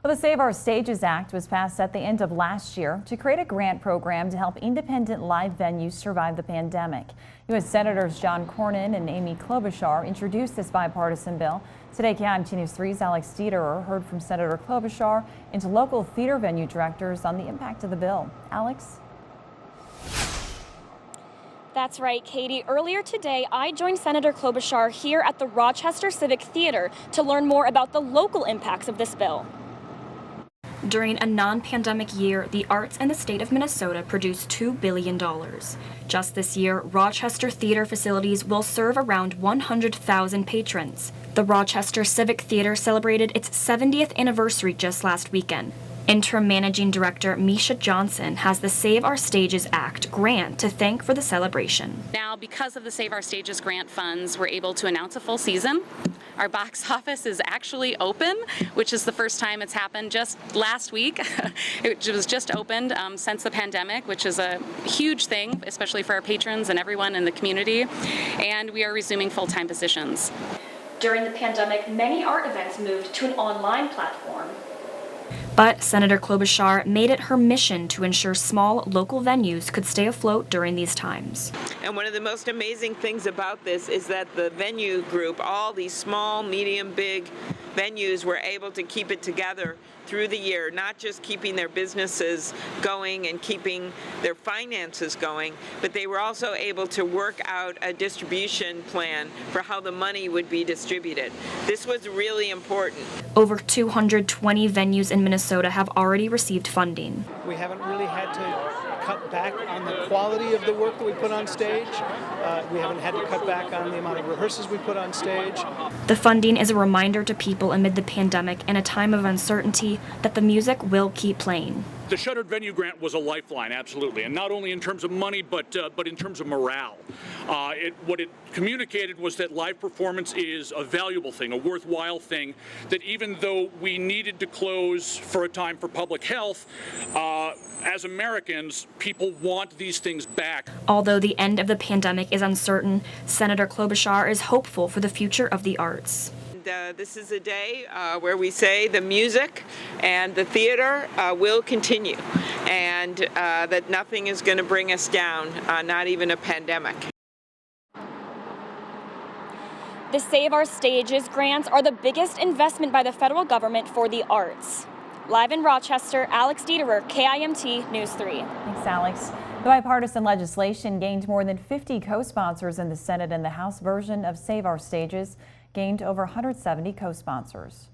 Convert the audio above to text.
Well, the Save Our Stages Act was passed at the end of last year to create a grant program to help independent live venues survive the pandemic. U.S. Senators John Cornyn and Amy Klobuchar introduced this bipartisan bill. Today, KIMT News 3's Alex Dieterer heard from Senator Klobuchar and to local theater venue directors on the impact of the bill. Alex? That's right, Katie. Earlier today, I joined Senator Klobuchar here at the Rochester Civic Theater to learn more about the local impacts of this bill. During a non-pandemic year, the arts in the state of Minnesota produced $2 billion. Just this year, Rochester theater facilities will serve around 100,000 patrons. The Rochester Civic Theater celebrated its 70th anniversary just last weekend. Interim Managing Director Misha Johnson has the Save Our Stages Act grant to thank for the celebration. Now, because of the Save Our Stages grant funds, we're able to announce a full season. Our box office is actually open, which is the first time it's happened just last week. It was just opened since the pandemic, which is a huge thing, especially for our patrons and everyone in the community. And we are resuming full-time positions. During the pandemic, many art events moved to an online platform. But Senator Klobuchar made it her mission to ensure small local venues could stay afloat during these times. And one of the most amazing things about this is that the venue group, all these small, medium, big venues were able to keep it together through the year, not just keeping their businesses going and keeping their finances going, but they were also able to work out a distribution plan for how the money would be distributed. This was really important. Over 220 venues in Minnesota have already received funding. We haven't really had to cut back on the quality of the work that we put on stage. We haven't had to cut back on the amount of rehearsals we put on stage. The funding is a reminder to people amid the pandemic and a time of uncertainty that the music will keep playing. The Shuttered Venue Grant was a lifeline, absolutely, and not only in terms of money, but in terms of morale. What it communicated was that live performance is a valuable thing, a worthwhile thing, that even though we needed to close for a time for public health, as Americans, people want these things back. Although the end of the pandemic is uncertain, Senator Klobuchar is hopeful for the future of the arts. This is a day where we say the music and the theater will continue, and that nothing is going to bring us down, not even a pandemic. The Save Our Stages grants are the biggest investment by the federal government for the arts. Live in Rochester, Alex Dieterer, KIMT News 3. Thanks, Alex. The bipartisan legislation gained more than 50 co-sponsors in the Senate, and the House version of Save Our Stages gained over 170 co-sponsors.